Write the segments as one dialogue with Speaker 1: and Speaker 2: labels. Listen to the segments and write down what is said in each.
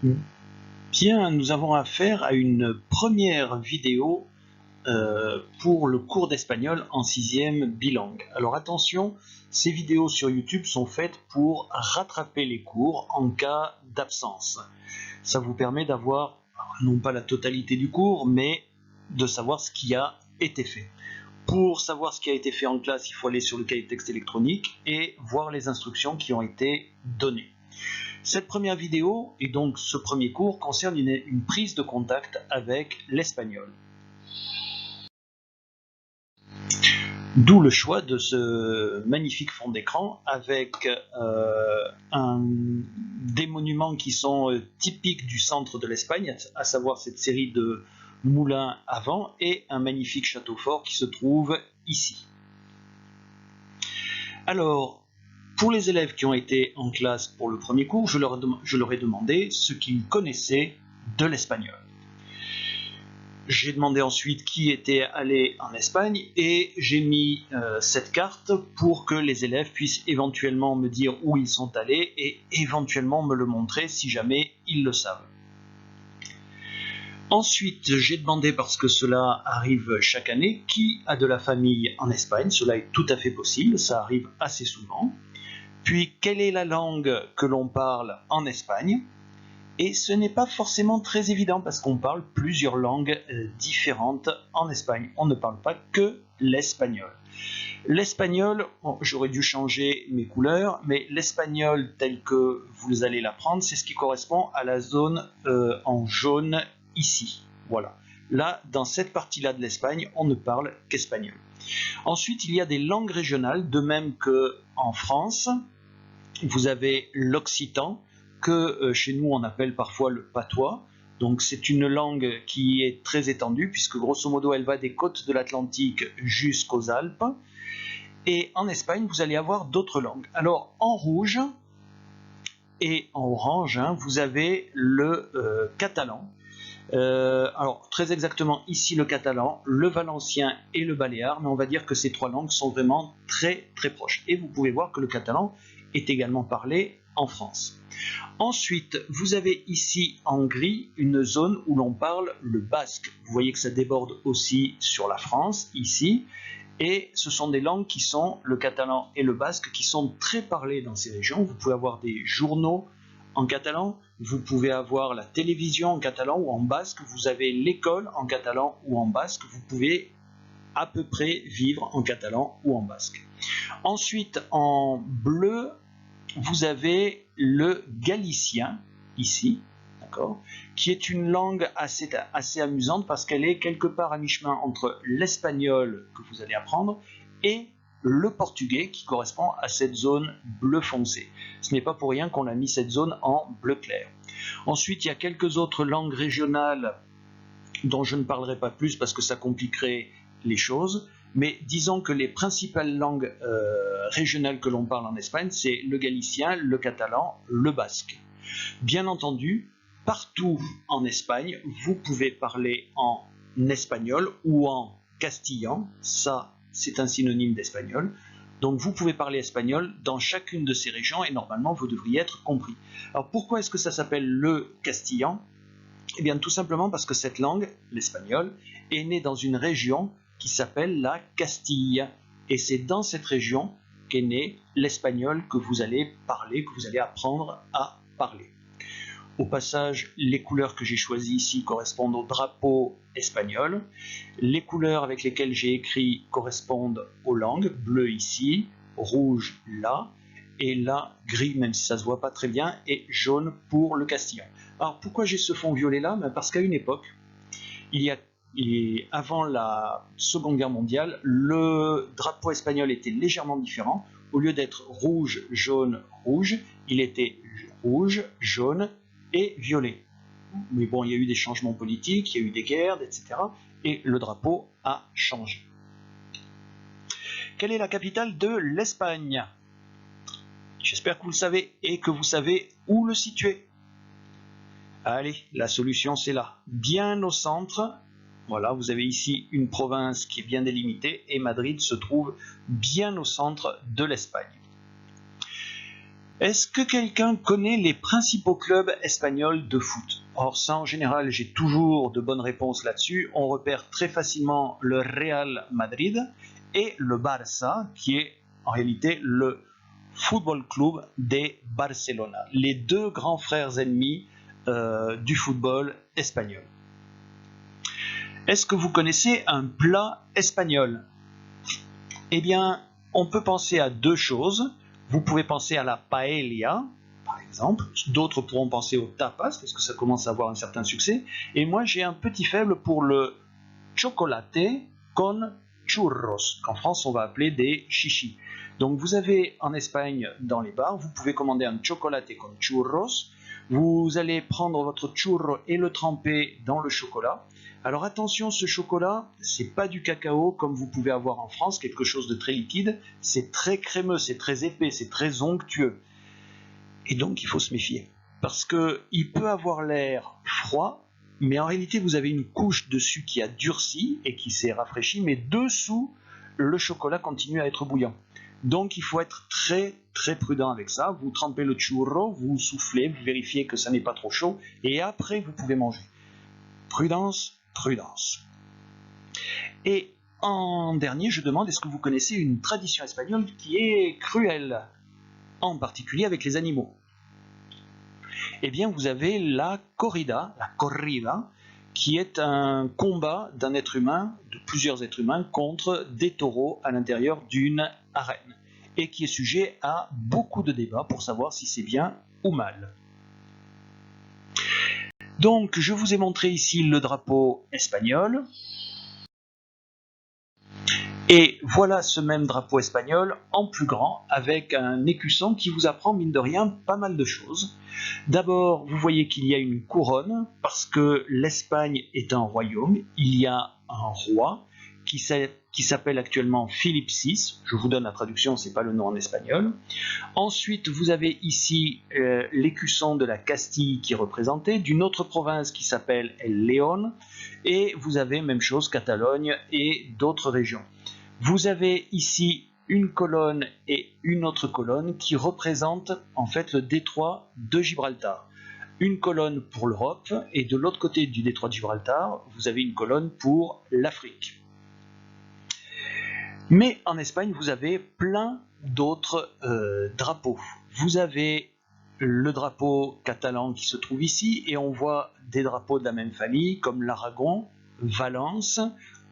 Speaker 1: Bien, nous avons affaire à une première vidéo pour le cours d'espagnol en 6e bilingue. Alors attention, ces vidéos sur YouTube sont faites pour rattraper les cours en cas d'absence. Ça vous permet d'avoir non pas la totalité du cours, mais de savoir ce qui a été fait. Pour savoir ce qui a été fait en classe, il faut aller sur le cahier de texte électronique et voir les instructions qui ont été données. Cette première vidéo et donc ce premier cours concerne une prise de contact avec l'espagnol. D'où le choix de ce magnifique fond d'écran avec des monuments qui sont typiques du centre de l'Espagne, à savoir cette série de moulins à vent et un magnifique château fort qui se trouve ici. Alors, pour les élèves qui ont été en classe pour le premier cours, je leur ai demandé ce qu'ils connaissaient de l'espagnol. J'ai demandé ensuite qui était allé en Espagne et j'ai mis cette carte pour que les élèves puissent éventuellement me dire où ils sont allés et éventuellement me le montrer si jamais ils le savent. Ensuite, j'ai demandé, parce que cela arrive chaque année, qui a de la famille en Espagne. Cela est tout à fait possible, ça arrive assez souvent. Puis, quelle est la langue que l'on parle en Espagne? Et ce n'est pas forcément très évident parce qu'on parle plusieurs langues différentes en Espagne. On ne parle pas que l'espagnol. L'espagnol, bon, j'aurais dû changer mes couleurs, mais l'espagnol tel que vous allez l'apprendre, c'est ce qui correspond à la zone en jaune ici. Voilà. Là, dans cette partie-là de l'Espagne, on ne parle qu'espagnol. Ensuite, il y a des langues régionales, de même qu'en France, vous avez l'occitan, que chez nous on appelle parfois le patois. Donc c'est une langue qui est très étendue puisque grosso modo elle va des côtes de l'Atlantique jusqu'aux Alpes. Et en Espagne vous allez avoir d'autres langues. Alors en rouge et en orange vous avez le catalan. Alors très exactement ici le catalan, le valencien et le baléare, mais on va dire que ces trois langues sont vraiment très très proches. Et vous pouvez voir que le catalan est également parlé en France. Ensuite, vous avez ici en gris une zone où l'on parle le basque. Vous voyez que ça déborde aussi sur la France, ici. Et ce sont des langues qui sont, le catalan et le basque, qui sont très parlées dans ces régions. Vous pouvez avoir des journaux en catalan, vous pouvez avoir la télévision en catalan ou en basque, vous avez l'école en catalan ou en basque, vous pouvez à peu près vivre en catalan ou en basque. Ensuite, en bleu, vous avez le galicien, ici, d'accord, qui est une langue assez amusante parce qu'elle est quelque part à mi-chemin entre l'espagnol que vous allez apprendre et le portugais qui correspond à cette zone bleu foncé. Ce n'est pas pour rien qu'on a mis cette zone en bleu clair. Ensuite, il y a quelques autres langues régionales dont je ne parlerai pas plus parce que ça compliquerait les choses. Mais disons que les principales langues régionales que l'on parle en Espagne, c'est le galicien, le catalan, le basque. Bien entendu, partout en Espagne, vous pouvez parler en espagnol ou en castillan. Ça, c'est un synonyme d'espagnol. Donc vous pouvez parler espagnol dans chacune de ces régions et normalement vous devriez être compris. Alors pourquoi est-ce que ça s'appelle le castillan? Eh bien tout simplement parce que cette langue, l'espagnol, est née dans une région qui s'appelle la Castille. Et c'est dans cette région qu'est né l'espagnol que vous allez parler, que vous allez apprendre à parler. Au passage, les couleurs que j'ai choisies ici correspondent au drapeau espagnol. Les couleurs avec lesquelles j'ai écrit correspondent aux langues. Bleu ici, rouge là, et là, gris, même si ça ne se voit pas très bien, et jaune pour le castillan. Alors pourquoi j'ai ce fond violet là? Parce qu'à une époque, avant la Seconde Guerre mondiale, le drapeau espagnol était légèrement différent. Au lieu d'être rouge, jaune, rouge, il était rouge, jaune et violet. Mais bon, il y a eu des changements politiques, il y a eu des guerres, etc. Et le drapeau a changé. Quelle est la capitale de l'Espagne? J'espère que vous le savez et que vous savez où le situer. Allez, la solution c'est là, bien au centre. Voilà, vous avez ici une province qui est bien délimitée et Madrid se trouve bien au centre de l'Espagne. Est-ce que quelqu'un connaît les principaux clubs espagnols de foot? Or ça, en général, j'ai toujours de bonnes réponses là-dessus. On repère très facilement le Real Madrid et le Barça, qui est en réalité le Football Club de Barcelona, les deux grands frères ennemis du football espagnol. Est-ce que vous connaissez un plat espagnol? Eh bien, on peut penser à deux choses. Vous pouvez penser à la paella, par exemple. D'autres pourront penser au tapas, parce que ça commence à avoir un certain succès. Et moi, j'ai un petit faible pour le chocolate con churros, qu'en France, on va appeler des chichis. Donc, vous avez en Espagne, dans les bars, vous pouvez commander un chocolate con churros. Vous allez prendre votre churro et le tremper dans le chocolat. Alors attention, ce chocolat, c'est pas du cacao comme vous pouvez avoir en France, quelque chose de très liquide, c'est très crémeux, c'est très épais, c'est très onctueux. Et donc il faut se méfier, parce qu'il peut avoir l'air froid, mais en réalité vous avez une couche dessus qui a durci et qui s'est rafraîchie, mais dessous, le chocolat continue à être bouillant. Donc il faut être très très prudent avec ça. Vous trempez le churro, vous soufflez, vous vérifiez que ça n'est pas trop chaud, et après vous pouvez manger. Prudence, prudence. Et en dernier, je demande, est-ce que vous connaissez une tradition espagnole qui est cruelle, en particulier avec les animaux? Eh bien, vous avez la corrida, qui est un combat d'un être humain, de plusieurs êtres humains, contre des taureaux à l'intérieur d'une arène, et qui est sujet à beaucoup de débats pour savoir si c'est bien ou mal. Donc, je vous ai montré ici le drapeau espagnol. Et voilà ce même drapeau espagnol en plus grand, avec un écusson qui vous apprend, mine de rien, pas mal de choses. D'abord, vous voyez qu'il y a une couronne, parce que l'Espagne est un royaume. Il y a un roi qui s'appelle actuellement Philippe VI. Je vous donne la traduction, c'est pas le nom en espagnol. Ensuite, vous avez ici l'écusson de la Castille qui est représenté, d'une autre province qui s'appelle El León, et vous avez même chose Catalogne et d'autres régions. Vous avez ici une colonne et une autre colonne qui représentent en fait le détroit de Gibraltar. Une colonne pour l'Europe et de l'autre côté du détroit de Gibraltar, vous avez une colonne pour l'Afrique. Mais en Espagne, vous avez plein d'autres drapeaux. Vous avez le drapeau catalan qui se trouve ici, et on voit des drapeaux de la même famille, comme l'Aragon, Valence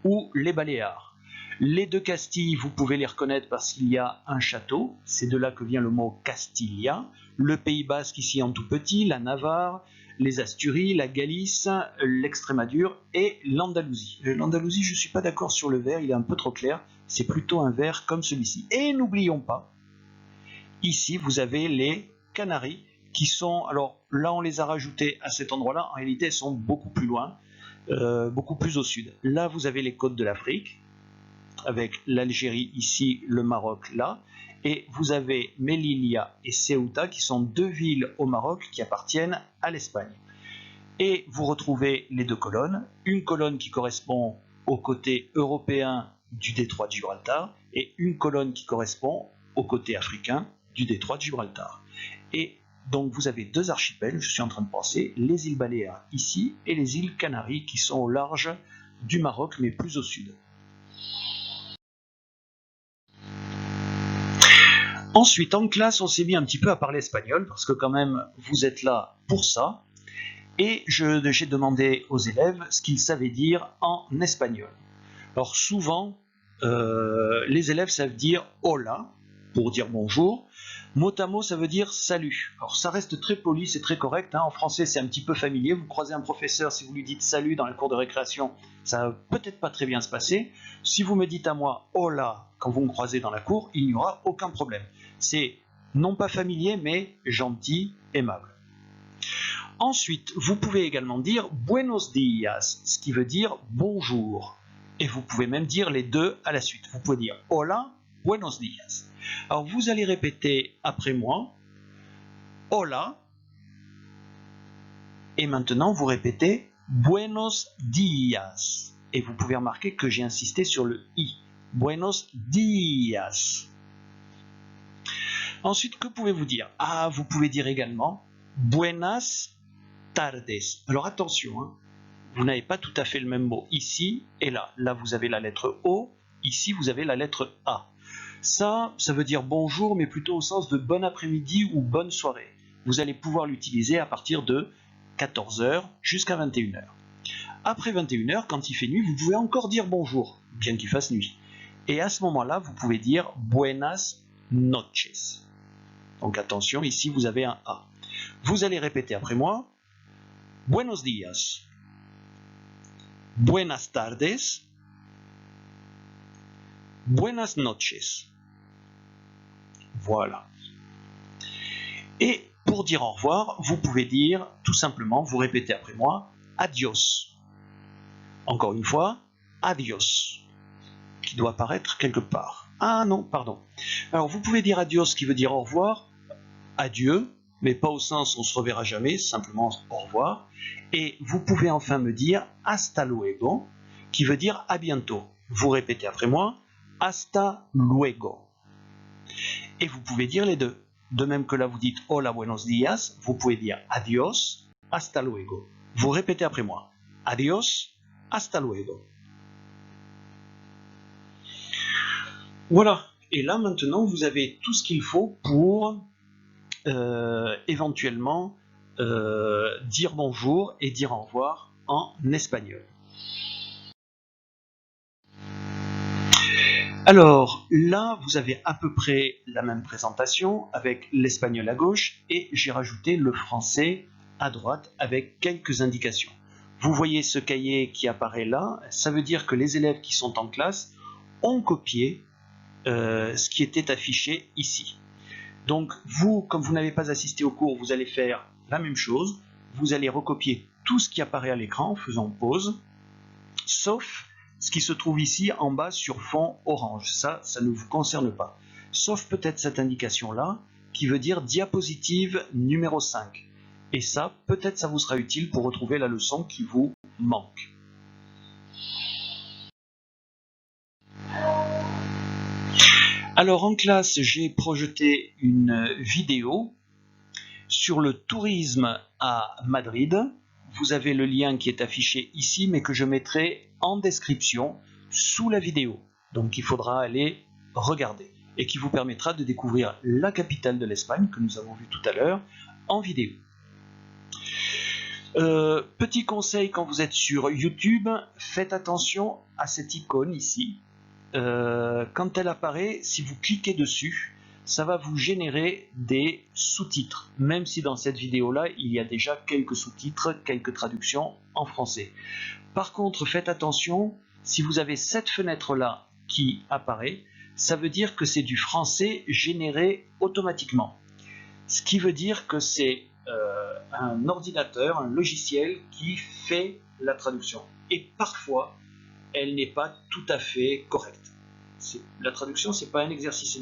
Speaker 1: ou les Baléares. Les deux Castilles, vous pouvez les reconnaître parce qu'il y a un château, c'est de là que vient le mot Castilla. Le Pays Basque ici en tout petit, la Navarre, les Asturies, la Galice, l'Extrémadure et l'Andalousie. L'Andalousie, je ne suis pas d'accord sur le vert, il est un peu trop clair, c'est plutôt un vert comme celui-ci. Et n'oublions pas, ici vous avez les Canaries qui sont, alors là on les a rajoutés à cet endroit-là, en réalité elles sont beaucoup plus loin, beaucoup plus au sud. Là vous avez les côtes de l'Afrique, avec l'Algérie ici, le Maroc là, et vous avez Melilla et Ceuta qui sont deux villes au Maroc qui appartiennent à l'Espagne. Et vous retrouvez les deux colonnes, une colonne qui correspond au côté européen du détroit de Gibraltar et une colonne qui correspond au côté africain du détroit de Gibraltar. Et donc vous avez deux archipels, je suis en train de penser, les îles Baléares ici et les îles Canaries qui sont au large du Maroc mais plus au sud. Ensuite, en classe, on s'est mis un petit peu à parler espagnol, parce que quand même, vous êtes là pour ça. Et j'ai demandé aux élèves ce qu'ils savaient dire en espagnol. Alors souvent, les élèves savent dire hola, pour dire bonjour. Mot à mot, ça veut dire salut. Alors ça reste très poli, c'est très correct. En français, c'est un petit peu familier. Vous croisez un professeur, si vous lui dites salut dans la cour de récréation, ça va peut-être pas très bien se passer. Si vous me dites à moi hola quand vous me croisez dans la cour, il n'y aura aucun problème. C'est non pas familier, mais gentil, aimable. Ensuite, vous pouvez également dire buenos días, ce qui veut dire bonjour. Et vous pouvez même dire les deux à la suite. Vous pouvez dire hola, buenos días. Alors vous allez répéter après moi hola, et maintenant vous répétez buenos días. Et vous pouvez remarquer que j'ai insisté sur le i. Buenos días. Ensuite, que pouvez-vous dire? Ah, vous pouvez dire également buenas tardes. Alors attention, hein, vous n'avez pas tout à fait le même mot ici et là. Là, vous avez la lettre O, ici, vous avez la lettre A. Ça veut dire bonjour, mais plutôt au sens de bon après-midi ou bonne soirée. Vous allez pouvoir l'utiliser à partir de 14h jusqu'à 21h. Après 21h, quand il fait nuit, vous pouvez encore dire bonjour, bien qu'il fasse nuit. Et à ce moment-là, vous pouvez dire buenas noches. Donc attention, ici vous avez un A. Vous allez répéter après moi. Buenos días. Buenas tardes. Buenas noches. Voilà. Et pour dire au revoir, vous pouvez dire tout simplement, vous répétez après moi, adios. Encore une fois, adios, qui doit apparaître quelque part. Ah non, pardon. Alors vous pouvez dire adios, qui veut dire au revoir, adieu, mais pas au sens on se reverra jamais, simplement au revoir. Et vous pouvez enfin me dire hasta luego, qui veut dire à bientôt. Vous répétez après moi, hasta luego. Et vous pouvez dire les deux. De même que là vous dites hola buenos días, vous pouvez dire adios, hasta luego. Vous répétez après moi, adios, hasta luego. Voilà. Et là maintenant vous avez tout ce qu'il faut pour éventuellement dire bonjour et dire au revoir en espagnol. Alors là, vous avez à peu près la même présentation avec l'espagnol à gauche et j'ai rajouté le français à droite avec quelques indications. Vous voyez ce cahier qui apparaît là, ça veut dire que les élèves qui sont en classe ont copié ce qui était affiché ici. Donc vous, comme vous n'avez pas assisté au cours, vous allez faire la même chose. Vous allez recopier tout ce qui apparaît à l'écran en faisant pause, sauf ce qui se trouve ici en bas sur fond orange. Ça ne vous concerne pas. Sauf peut-être cette indication-là, qui veut dire diapositive numéro 5. Et ça, peut-être ça vous sera utile pour retrouver la leçon qui vous manque. Alors en classe, j'ai projeté une vidéo sur le tourisme à Madrid. Vous avez le lien qui est affiché ici, mais que je mettrai en description sous la vidéo. Donc il faudra aller regarder et qui vous permettra de découvrir la capitale de l'Espagne que nous avons vu tout à l'heure en vidéo. Petit conseil quand vous êtes sur YouTube, faites attention à cette icône ici. Quand elle apparaît, si vous cliquez dessus, ça va vous générer des sous-titres, même si dans cette vidéo-là, il y a déjà quelques sous-titres, quelques traductions en français. Par contre, faites attention, si vous avez cette fenêtre-là qui apparaît, ça veut dire que c'est du français généré automatiquement. Ce qui veut dire que c'est un ordinateur, un logiciel qui fait la traduction. Et parfois, elle n'est pas tout à fait correcte. La traduction, ce n'est pas un exercice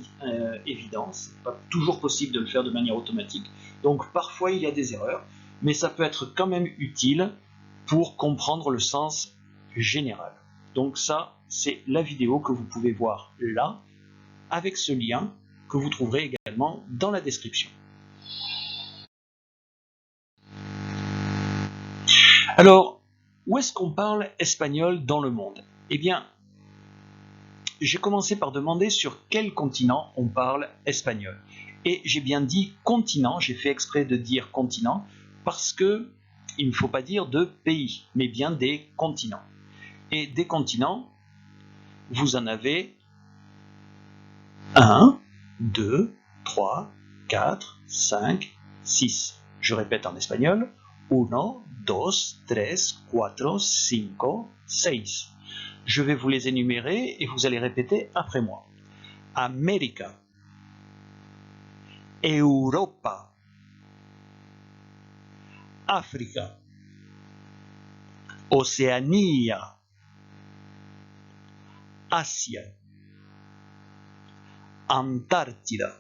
Speaker 1: évident, ce n'est pas toujours possible de le faire de manière automatique. Donc parfois, il y a des erreurs, mais ça peut être quand même utile pour comprendre le sens général. Donc ça, c'est la vidéo que vous pouvez voir là, avec ce lien que vous trouverez également dans la description. Alors, où est-ce qu'on parle espagnol dans le monde? Eh bien, j'ai commencé par demander sur quel continent on parle espagnol. Et j'ai bien dit continent, j'ai fait exprès de dire continent, parce que il ne faut pas dire de pays, mais bien des continents. Et des continents, vous en avez 1, 2, 3, 4, 5, 6. Je répète en espagnol, 1, 2, 3, 4, 5, 6. Je vais vous les énumérer et vous allez répéter après moi. América, Europa, Africa, Océania, Asia, Antarctica.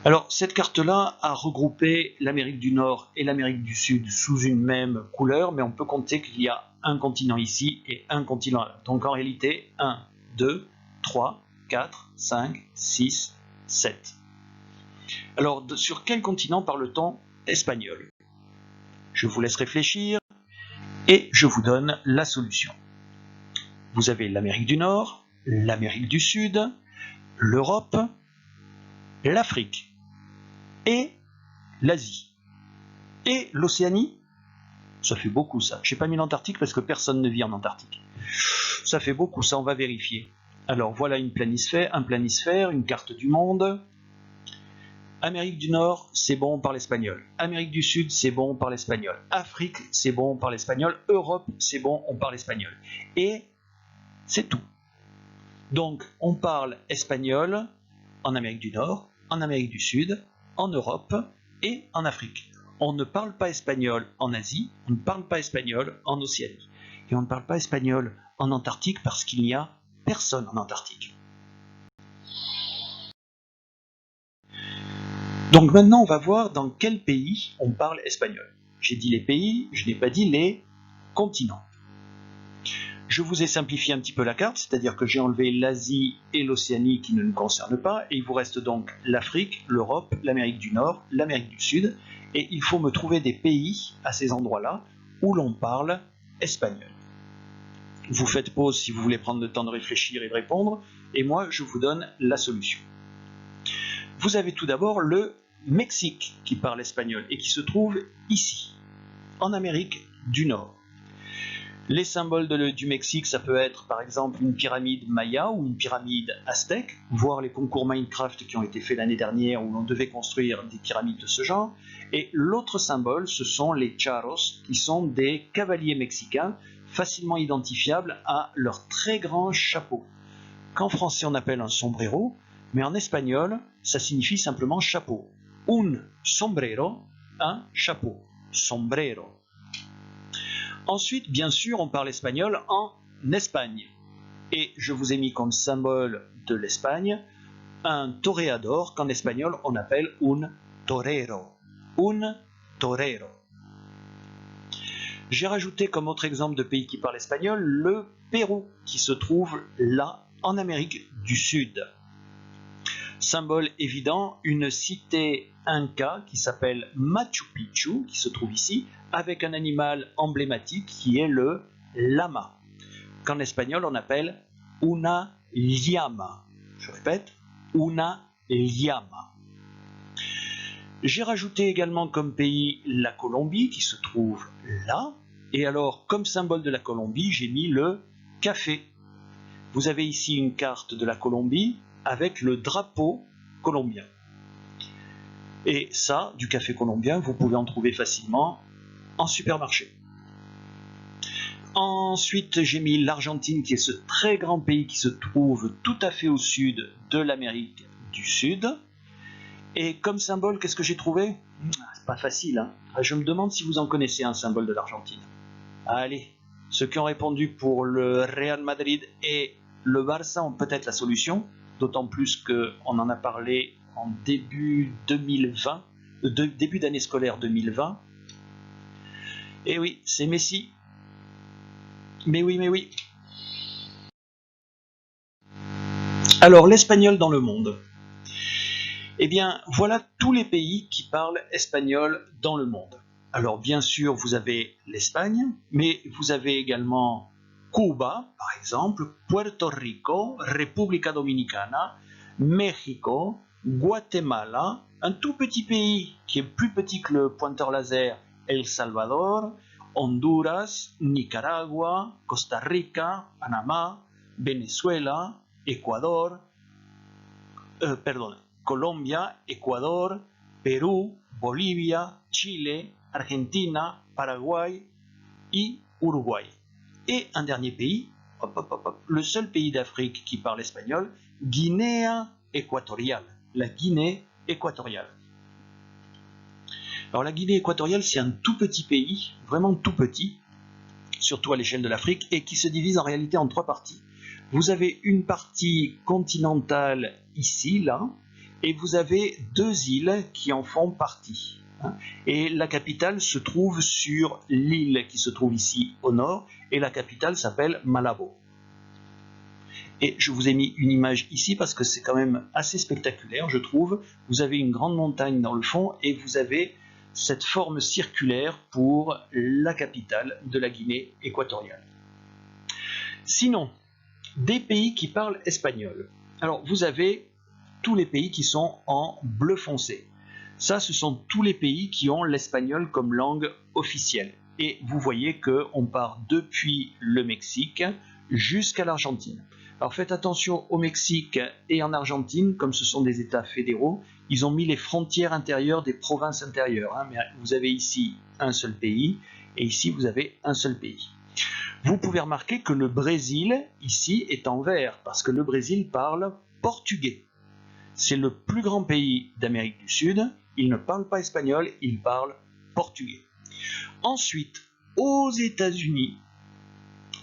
Speaker 1: Alors, cette carte-là a regroupé l'Amérique du Nord et l'Amérique du Sud sous une même couleur, mais on peut compter qu'il y a un continent ici et un continent là. Donc en réalité, 1, 2, 3, 4, 5, 6, 7. Alors, sur quel continent parle-t-on espagnol? Je vous laisse réfléchir et je vous donne la solution. Vous avez l'Amérique du Nord, l'Amérique du Sud, l'Europe, l'Afrique et l'Asie. Et l'Océanie? Ça fait beaucoup ça. Je n'ai pas mis l'Antarctique parce que personne ne vit en Antarctique. Ça fait beaucoup ça, on va vérifier. Alors voilà un planisphère, une carte du monde. Amérique du Nord, c'est bon, on parle espagnol. Amérique du Sud, c'est bon, on parle espagnol. Afrique, c'est bon, on parle espagnol. Europe, c'est bon, on parle espagnol. Et c'est tout. Donc, on parle espagnol en Amérique du Nord, en Amérique du Sud, en Europe et en Afrique. On ne parle pas espagnol en Asie, on ne parle pas espagnol en Océanie. Et on ne parle pas espagnol en Antarctique parce qu'il n'y a personne en Antarctique. Donc maintenant, on va voir dans quel pays on parle espagnol. J'ai dit les pays, je n'ai pas dit les continents. Je vous ai simplifié un petit peu la carte, c'est-à-dire que j'ai enlevé l'Asie et l'Océanie qui ne nous concernent pas, et il vous reste donc l'Afrique, l'Europe, l'Amérique du Nord, l'Amérique du Sud, et il faut me trouver des pays à ces endroits-là où l'on parle espagnol. Vous faites pause si vous voulez prendre le temps de réfléchir et de répondre, et moi je vous donne la solution. Vous avez tout d'abord le Mexique qui parle espagnol et qui se trouve ici, en Amérique du Nord. Les symboles du Mexique, ça peut être par exemple une pyramide maya ou une pyramide aztèque, voire les concours Minecraft qui ont été faits l'année dernière où l'on devait construire des pyramides de ce genre. Et l'autre symbole, ce sont les charros, qui sont des cavaliers mexicains facilement identifiables à leur très grand chapeau, qu'en français on appelle un sombrero, mais en espagnol, ça signifie simplement chapeau. Un sombrero, un chapeau. Sombrero. Ensuite, bien sûr, on parle espagnol en Espagne. Et je vous ai mis comme symbole de l'Espagne un toreador qu'en espagnol on appelle un torero. Un torero. J'ai rajouté comme autre exemple de pays qui parle espagnol le Pérou, qui se trouve là en Amérique du Sud. Symbole évident, une cité inca qui s'appelle Machu Picchu, qui se trouve ici, avec un animal emblématique qui est le lama, qu'en espagnol on appelle una llama. Je répète, una llama. J'ai rajouté également comme pays la Colombie, qui se trouve là, et alors comme symbole de la Colombie, j'ai mis le café. Vous avez ici une carte de la Colombie avec le drapeau colombien. Et ça, du café colombien, vous pouvez en trouver facilement en supermarché. Ensuite, j'ai mis l'Argentine, qui est ce très grand pays qui se trouve tout à fait au sud de l'Amérique du Sud. Et comme symbole, qu'est-ce que j'ai trouvé? C'est pas facile, hein. Je me demande si vous en connaissez un symbole de l'Argentine. Allez, ceux qui ont répondu pour le Real Madrid et le Barça ont peut-être la solution, d'autant plus qu'on en a parlé en début 2020, début d'année scolaire 2020. Et oui, c'est Messi. Mais oui. Alors, l'espagnol dans le monde. Eh bien, voilà tous les pays qui parlent espagnol dans le monde. Alors, bien sûr, vous avez l'Espagne, mais vous avez également Cuba, par exemple, Puerto Rico, República Dominicana, Mexico, Guatemala, un tout petit pays qui est plus petit que le pointeur laser, El Salvador, Honduras, Nicaragua, Costa Rica, Panamá, Venezuela, Ecuador, Colombia, Ecuador, Perú, Bolivia, Chile, Argentina, Paraguay et Uruguay. Et un dernier pays, le seul pays d'Afrique qui parle espagnol, Guinée équatoriale. La Guinée équatoriale. Alors la Guinée équatoriale, c'est un tout petit pays, vraiment tout petit, surtout à l'échelle de l'Afrique, et qui se divise en réalité en trois parties. Vous avez une partie continentale ici, là, et vous avez deux îles qui en font partie. Et la capitale se trouve sur l'île qui se trouve ici au nord, et la capitale s'appelle Malabo. Et je vous ai mis une image ici parce que c'est quand même assez spectaculaire, je trouve. Vous avez une grande montagne dans le fond et vous avez cette forme circulaire pour la capitale de la Guinée équatoriale. Sinon, des pays qui parlent espagnol. Alors, vous avez tous les pays qui sont en bleu foncé. Ça, ce sont tous les pays qui ont l'espagnol comme langue officielle. Et vous voyez qu'on part depuis le Mexique jusqu'à l'Argentine. Alors faites attention au Mexique et en Argentine, comme ce sont des États fédéraux, ils ont mis les frontières intérieures des provinces intérieures. Mais vous avez ici un seul pays et ici vous avez un seul pays. Vous pouvez remarquer que le Brésil, ici, est en vert, parce que le Brésil parle portugais. C'est le plus grand pays d'Amérique du Sud, il ne parle pas espagnol, il parle portugais. Ensuite, aux États-Unis,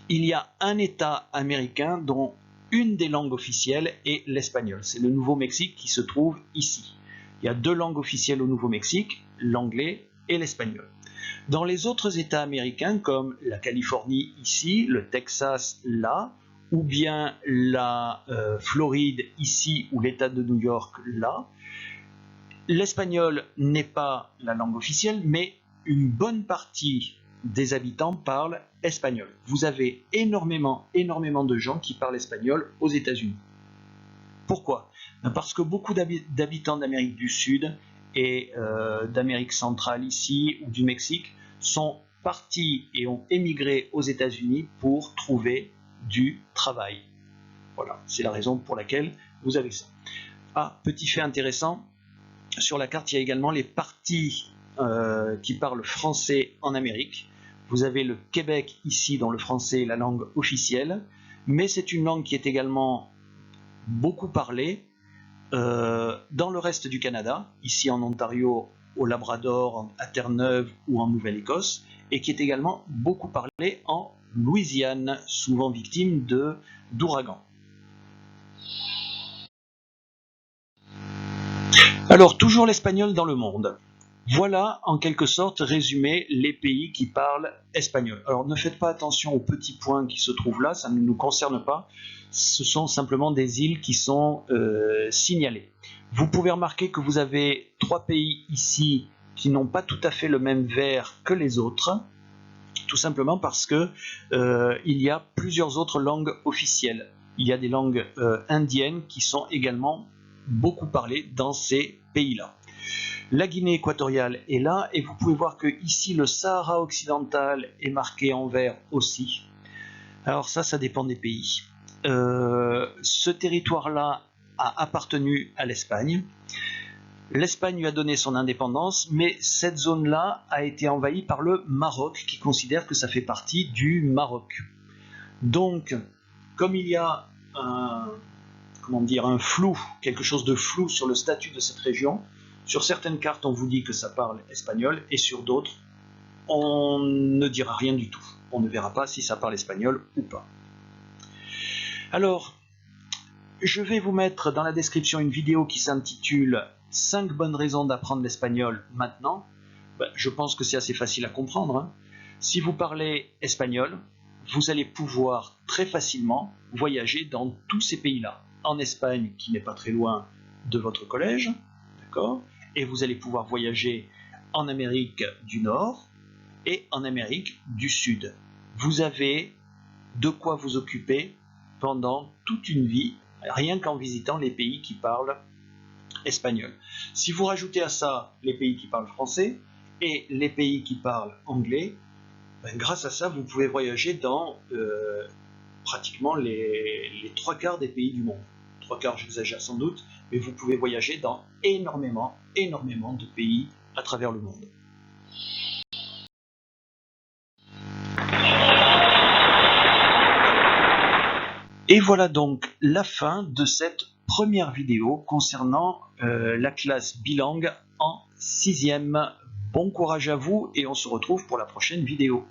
Speaker 1: il y a un État américain dont une des langues officielles est l'espagnol. C'est le Nouveau-Mexique qui se trouve ici. Il y a deux langues officielles au Nouveau-Mexique, l'anglais et l'espagnol. Dans les autres États américains, comme la Californie ici, le Texas là, ou bien la Floride ici, ou l'État de New York là, l'espagnol n'est pas la langue officielle, mais une bonne partie des habitants parlent espagnol. Vous avez énormément de gens qui parlent espagnol aux États-Unis. Pourquoi? Parce que beaucoup d'habitants d'Amérique du Sud et d'Amérique centrale ici ou du Mexique sont partis et ont émigré aux États-Unis pour trouver du travail. Voilà, c'est la raison pour laquelle vous avez ça. Ah, petit fait intéressant, sur la carte il y a également les parties qui parlent français en Amérique. Vous avez le Québec ici dont le français est la langue officielle, mais c'est une langue qui est également beaucoup parlée dans le reste du Canada, ici en Ontario, au Labrador, à Terre-Neuve ou en Nouvelle-Écosse, et qui est également beaucoup parlée en Louisiane, souvent victime d'ouragans. Alors, toujours l'espagnol dans le monde. Voilà, en quelque sorte, résumé les pays qui parlent espagnol. Alors, ne faites pas attention aux petits points qui se trouvent là, ça ne nous concerne pas. Ce sont simplement des îles qui sont signalées. Vous pouvez remarquer que vous avez 3 pays ici qui n'ont pas tout à fait le même vert que les autres, tout simplement parce que il y a plusieurs autres langues officielles. Il y a des langues indiennes qui sont également beaucoup parlées dans ces pays-là. La Guinée équatoriale est là et vous pouvez voir que ici le Sahara occidental est marqué en vert aussi. Alors ça dépend des pays. Ce territoire-là a appartenu à l'Espagne. L'Espagne lui a donné son indépendance, mais cette zone-là a été envahie par le Maroc, qui considère que ça fait partie du Maroc. Donc, comme il y a un flou, quelque chose de flou sur le statut de cette région, sur certaines cartes on vous dit que ça parle espagnol, et sur d'autres on ne dira rien du tout. On ne verra pas si ça parle espagnol ou pas. Alors, je vais vous mettre dans la description une vidéo qui s'intitule 5 bonnes raisons d'apprendre l'espagnol maintenant. Je pense que c'est assez facile à comprendre. Si vous parlez espagnol, vous allez pouvoir très facilement voyager dans tous ces pays-là. En Espagne, qui n'est pas très loin de votre collège, d'accord ? Et vous allez pouvoir voyager en Amérique du Nord et en Amérique du Sud. Vous avez de quoi vous occuper pendant toute une vie, rien qu'en visitant les pays qui parlent espagnol. Si vous rajoutez à ça les pays qui parlent français et les pays qui parlent anglais, grâce à ça, vous pouvez voyager dans pratiquement les 3 quarts des pays du monde. 3 quarts, j'exagère sans doute, mais vous pouvez voyager dans énormément de pays à travers le monde. Et voilà donc la fin de cette première vidéo concernant la classe bilingue en 6e. Bon courage à vous et on se retrouve pour la prochaine vidéo.